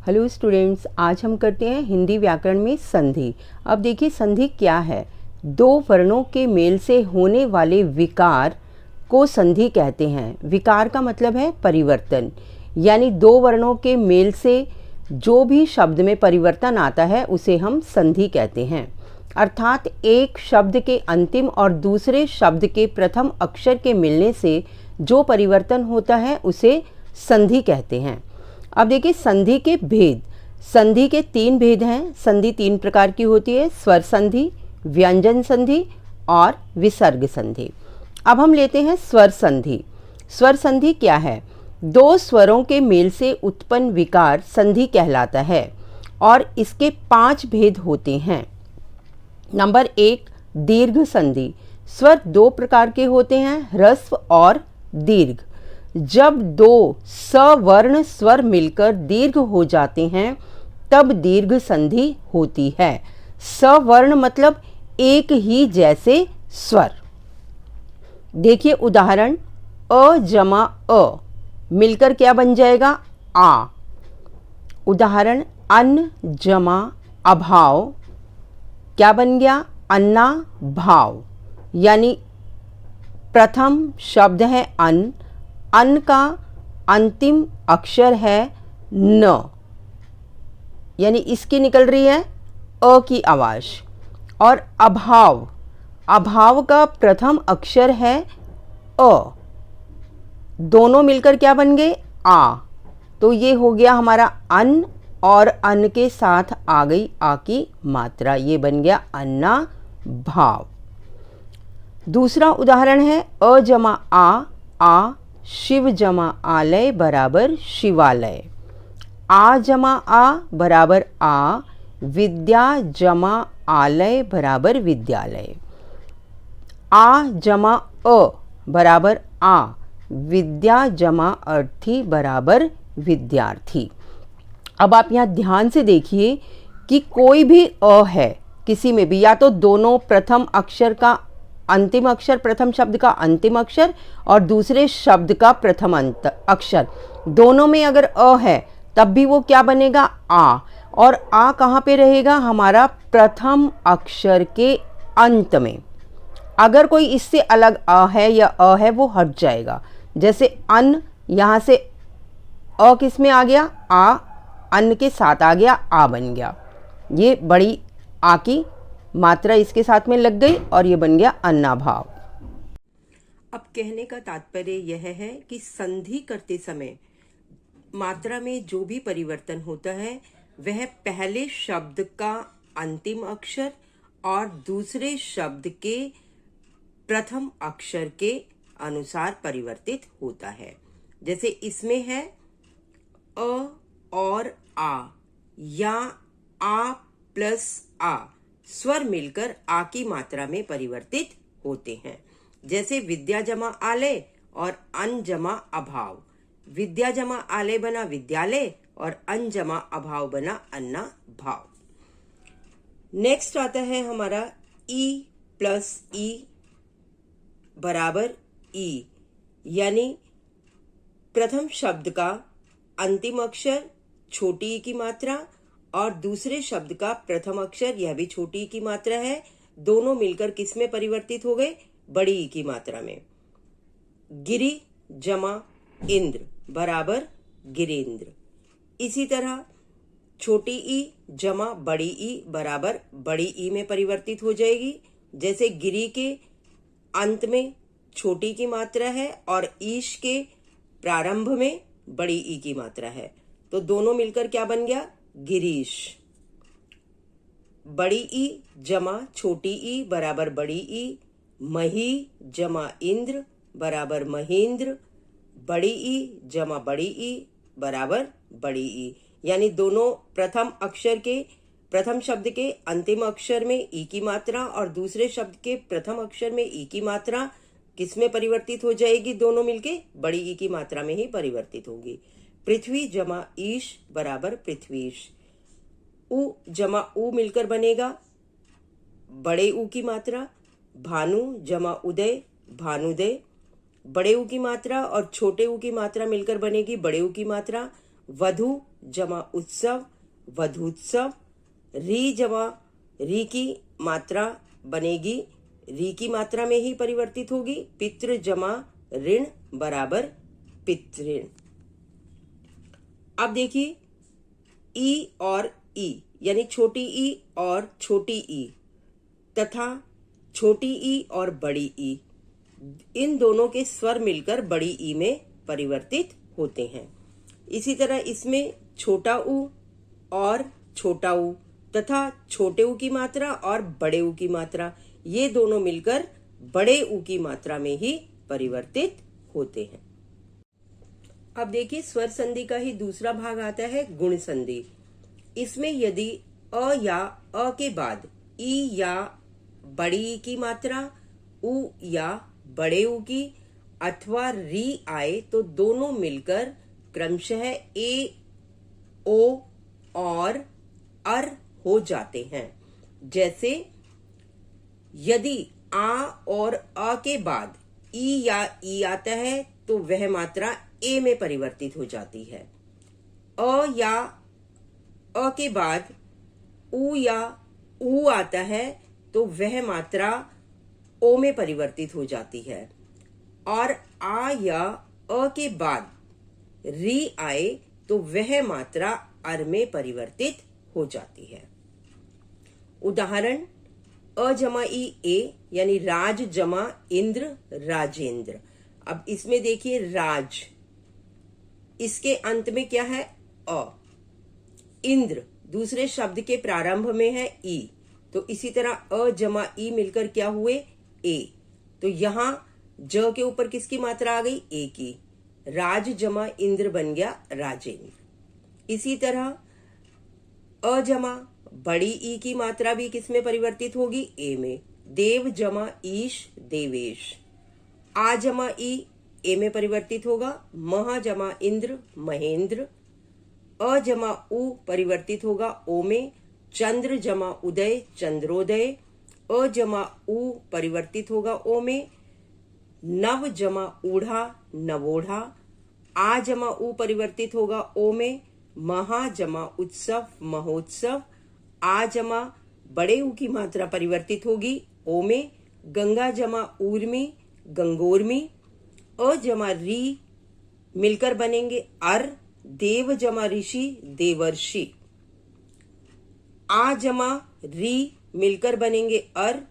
Hello students, आज हम करते हैं हिंदी व्याकरण में संधि। अब देखिए संधि क्या है। दो वर्णों के मेल से होने वाले विकार को संधि कहते हैं। विकार का मतलब है परिवर्तन, यानी दो वर्णों के मेल से जो भी शब्द में परिवर्तन आता है उसे हम संधि कहते हैं। अर्थात एक शब्द के अंतिम और दूसरे शब्द के प्रथम अक्षर के मिलने से जो परिवर्तन होता है उसे संधि कहते हैं। अब देखिए संधि के भेद। संधि के तीन भेद हैं। संधि तीन प्रकार की होती है: स्वर संधि, व्यंजन संधि और विसर्ग संधि। अब हम लेते हैं स्वर संधि। स्वर संधि क्या है? दो स्वरों के मेल से उत्पन्न विकार संधि कहलाता है और इसके 5 भेद होते हैं। नंबर 1, दीर्घ संधि। स्वर दो प्रकार के होते हैं: ह्रस्व और दीर्घ। जब दो सवर्ण स्वर मिलकर दीर्घ हो जाते हैं तब दीर्घ संधि होती है। सवर्ण मतलब एक ही जैसे स्वर। देखिए उदाहरण, अ जमा अ मिलकर क्या बन जाएगा? आ। उदाहरण, अन्न जमा अभाव क्या बन गया? अन्ना भाव। यानी प्रथम शब्द है अन्न, अन्न का अंतिम अक्षर है न, यानी इसकी निकल रही है अ की आवाज। और अभाव, अभाव का प्रथम अक्षर है अ, दोनों मिलकर क्या बन गए? आ। तो ये हो गया हमारा अन्न और अन्न के साथ आ गई आ की मात्रा, ये बन गया अन्ना भाव। दूसरा उदाहरण है अ जमा आ शिव जमा आलय बराबर शिवालय। आ जमा आ बराबर आ, विद्या जमा आलय बराबर विद्यालय। आ जमा अ बराबर आ, विद्या जमा अर्थी बराबर विद्यार्थी। अब आप यहाँ ध्यान से देखिए कि कोई भी अ है किसी में भी, या तो दोनों प्रथम अक्षर का अंतिम अक्षर, प्रथम शब्द का अंतिम अक्षर और दूसरे शब्द का प्रथम अक्षर, दोनों में अगर अ है तब भी वो क्या बनेगा? आ। और आ कहाँ पे रहेगा? हमारा प्रथम अक्षर के अंत में। अगर कोई इससे अलग अ है या अ है वो हट जाएगा। जैसे अन्न, यहाँ से अ किस में आ गया? आ, अन्न के साथ आ गया, आ बन गया। ये बड़ी आ की मात्रा इसके साथ में लग गई और ये बन गया अन्नाभाव। अब कहने का तात्पर्य यह है कि संधि करते समय मात्रा में जो भी परिवर्तन होता है वह पहले शब्द का अंतिम अक्षर और दूसरे शब्द के प्रथम अक्षर के अनुसार परिवर्तित होता है। जैसे इसमें है अ और आ, या आ प्लस आ, स्वर मिलकर आ की मात्रा में परिवर्तित होते हैं। जैसे विद्या जमा आलय और अन्न जमा अभाव। विद्या जमा आलय बना विद्यालय और अन्न जमा अभाव बना अन्ना भाव। नेक्स्ट आता है हमारा ई प्लस ई बराबर ई, यानी प्रथम शब्द का अंतिम अक्षर छोटी ई की मात्रा और दूसरे शब्द का प्रथम अक्षर, यह भी छोटी ई की मात्रा है, दोनों मिलकर किस में परिवर्तित हो गए? बड़ी ई की मात्रा में। गिरि जमा इंद्र बराबर गिरेंद्र। इसी तरह छोटी ई जमा बड़ी ई बराबर बड़ी ई में परिवर्तित हो जाएगी। जैसे गिरी के अंत में छोटी की मात्रा है और ईश के प्रारंभ में बड़ी ई की मात्रा है, तो दोनों मिलकर क्या बन गया? गिरीश। बड़ी ई जमा छोटी ई बराबर बड़ी ई। मही जमा इंद्र बराबर महेंद्र। बड़ी ई जमा बड़ी ई बराबर बड़ी ई, यानी दोनों प्रथम अक्षर के प्रथम शब्द के अंतिम अक्षर में ई की मात्रा और दूसरे शब्द के प्रथम अक्षर में ई की मात्रा किस में परिवर्तित हो जाएगी? दोनों मिलके बड़ी ई की मात्रा में ही परिवर्तित होगी। पृथ्वी जमा ईश बराबर पृथ्वीश। उ जमा उ मिलकर बनेगा बड़े उ की मात्रा। भानु जमा उदय भानुदय। बड़े उ की मात्रा और छोटे उ की मात्रा मिलकर बनेगी बड़े उ की मात्रा। वधु जमा उत्सव वधूत्सव। री जमा री की मात्रा बनेगी री की मात्रा में ही परिवर्तित होगी। पितृ जमा ऋण बराबर पितृण। अब देखिए ई और ई यानी छोटी ई और छोटी ई तथा छोटी ई और बड़ी ई, इन दोनों के स्वर मिलकर बड़ी ई में परिवर्तित होते हैं। इसी तरह इसमें छोटा ऊ और छोटा ऊ तथा छोटे ऊ की मात्रा और बड़े ऊ की मात्रा, ये दोनों मिलकर बड़े ऊ की मात्रा में ही परिवर्तित होते हैं। अब देखिए स्वर संधि का ही दूसरा भाग आता है गुण संधि। इसमें यदि अ या अ के बाद ई या बड़ी ई की मात्रा, उ या बड़े ऊ की अथवा री आए तो दोनों मिलकर क्रमशः ए, ओ और अर हो जाते हैं। जैसे यदि आ और अ के बाद ई या ई आता है तो वह मात्रा ए में परिवर्तित हो जाती है। अ या अ के बाद उ या ऊ आता है तो वह मात्रा ओ में परिवर्तित हो जाती है। और आ या अ के बाद री आए तो वह मात्रा अर में परिवर्तित हो जाती है। उदाहरण अ जमा ई ए यानी राज जमा इंद्र राजेंद्र। अब इसमें देखिए राज, इसके अंत में क्या है अ। इंद्र दूसरे शब्द के प्रारंभ में है ई, तो इसी तरह अ जमा ई मिलकर क्या हुए ए, तो यहां ज के ऊपर किसकी मात्रा आ गई ए की। राज जमा इंद्र बन गया राजेंद्र। इसी तरह अ जमा बड़ी ई की मात्रा भी किसमें परिवर्तित होगी ए में। देव जमा ईश देवेश। आ जमा ई ए में परिवर्तित होगा। मह जमा इंद्र महेंद्र। अ जमा उ परिवर्तित होगा ओ में। चंद्र जमा उदय चंद्रोदय। अ जमा उ परिवर्तित होगा ओ में। नव जमा ऊढ़ा नवोढ़ा। आ जमा उ परिवर्तित होगा ओ में। महा जमा उत्सव महोत्सव। आ जमा बड़े ऊ की मात्रा परिवर्तित होगी ओ में। गंगा जमा ऊर्मी गंगोर्मी। अ जमा री मिलकर बनेंगे अर। देव जमा ऋषि देवर्षि। आ जमा री मिलकर बनेंगे अर।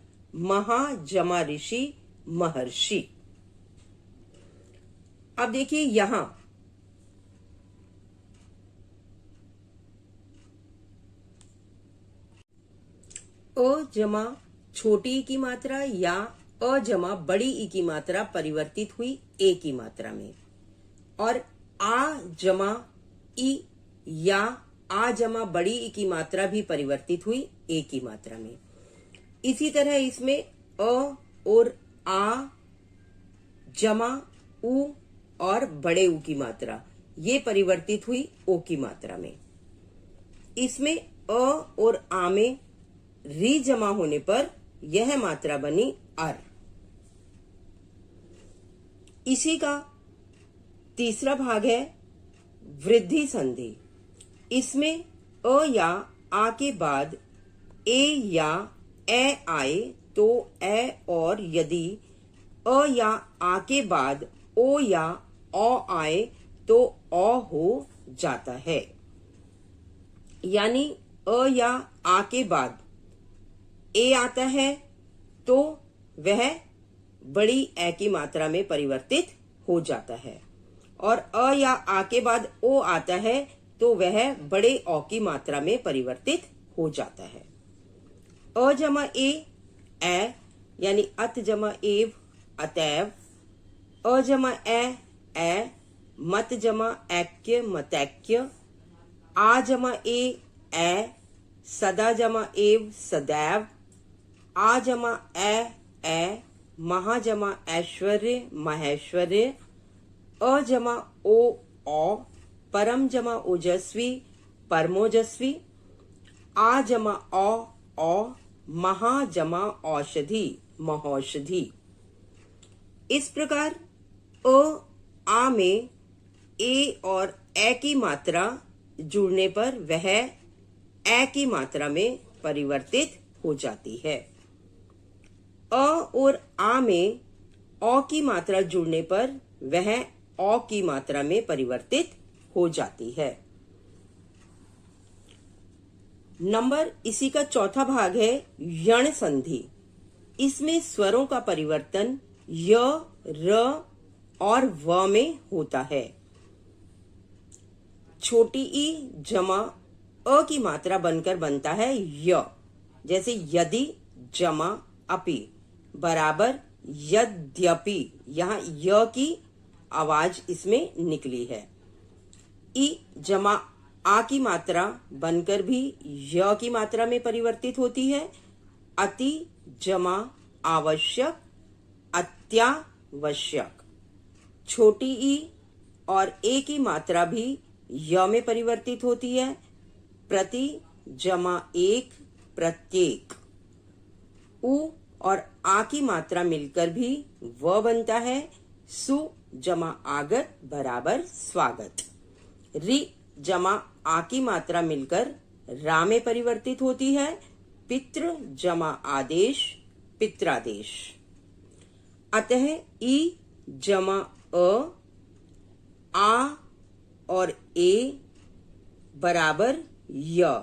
महा जमा ऋषि महर्षि। अब देखिए यहां अ जमा छोटी ई की मात्रा या अ जमा बड़ी ई की मात्रा परिवर्तित हुई ए की मात्रा में, और आ जमा ई या आ जमा बड़ी ई की मात्रा भी परिवर्तित हुई ए की मात्रा में। इसी तरह इसमें अ और आ जमा उ और बड़े ऊ की मात्रा ये परिवर्तित हुई ओ की मात्रा में। इसमें अ और आ में री जमा होने पर यह मात्रा बनी अर। इसी का तीसरा भाग है वृद्धि संधि। इसमें अ या आ के बाद ए या ए आए तो ए, और यदि अ या आ के बाद ओ या औ आए तो औ हो जाता है। यानी अ या आ के बाद ए आता है तो वह बड़ी ए की मात्रा में परिवर्तित हो जाता है, और अ या आ के बाद ओ आता है तो वह बड़े औ की मात्रा में परिवर्तित हो जाता है। अ जमा ए यानी अत जमा एव अतैव। अ जमा ए मत जमा ऐक्य मतैक्य। आ जमा ए सदा जमा एव सदैव। आ जमा ए महा जमा ऐश्वर्य महेश्वर्य। अ जमा ओ औ परम जमा ओजस्वी परमोजस्वी। आ जमा औ महा जमा औषधि महौषधि। इस प्रकार अ आ में ए और ए की मात्रा जुड़ने पर वह ए की मात्रा में परिवर्तित हो जाती है। अ और आ में औ की मात्रा जुड़ने पर वह औ की मात्रा में परिवर्तित हो जाती है। नंबर इसी का चौथा भाग है यण संधि। इसमें स्वरों का परिवर्तन य, र और व में होता है। छोटी ई जमा अ की मात्रा बनकर बनता है य, जैसे यदि जमा अपि बराबर यद्यपि। यहाँ य की आवाज इसमें निकली है। ई जमा आ की मात्रा बनकर भी य की मात्रा में परिवर्तित होती है। अति जमा आवश्यक अत्यावश्यक। छोटी ई और ए की मात्रा भी य में परिवर्तित होती है। प्रति जमा एक प्रत्येक। उ और आ की मात्रा मिलकर भी व बनता है। सु जमा आगत बराबर स्वागत। रि जमा आ की मात्रा मिलकर रा में परिवर्तित होती है। पितृ जमा आदेश पित्रादेश। अतः ई जमा अ, आ और ए बराबर य,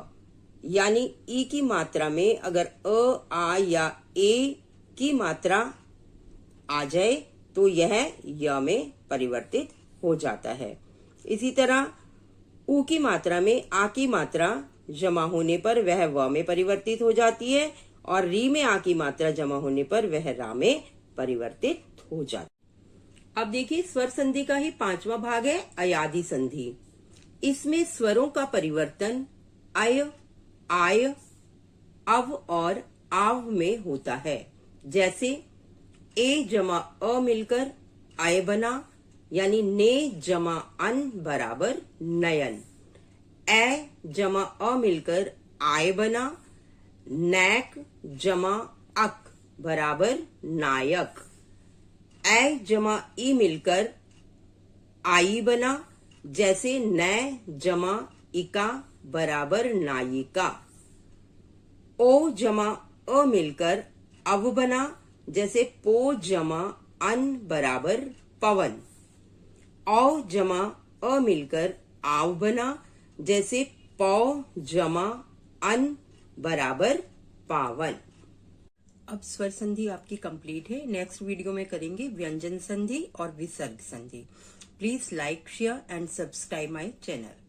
यानी ई की मात्रा में अगर अ, आ या ए की मात्रा आ जाए तो यह य में परिवर्तित हो जाता है। इसी तरह उ की मात्रा में आ की मात्रा जमा होने पर वह व में परिवर्तित हो जाती है और री में आ की मात्रा जमा होने पर वह रा में परिवर्तित हो जाती है। अब देखिए स्वर संधि का ही पांचवा भाग है अयादि संधि। इसमें स्वरों का परिवर्तन अय, आय, अव और आव में होता है। जैसे ए जमा अ मिलकर आय बना, यानी ने जमा अन बराबर नयन। ए जमा अ मिलकर आय बना, नैक जमा अक बराबर नायक। ए जमा ई मिलकर आई बना, जैसे नै जमा इका बराबर नायिका। ओ जमा अ मिलकर अव बना, जैसे पो जमा अन बराबर पवन। औ जमा अ मिलकर आव बना, जैसे पौ जमा अन बराबर पावन। अब स्वर संधि आपकी कंप्लीट है। नेक्स्ट वीडियो में करेंगे व्यंजन संधि और विसर्ग संधि। Please like, share and subscribe my channel.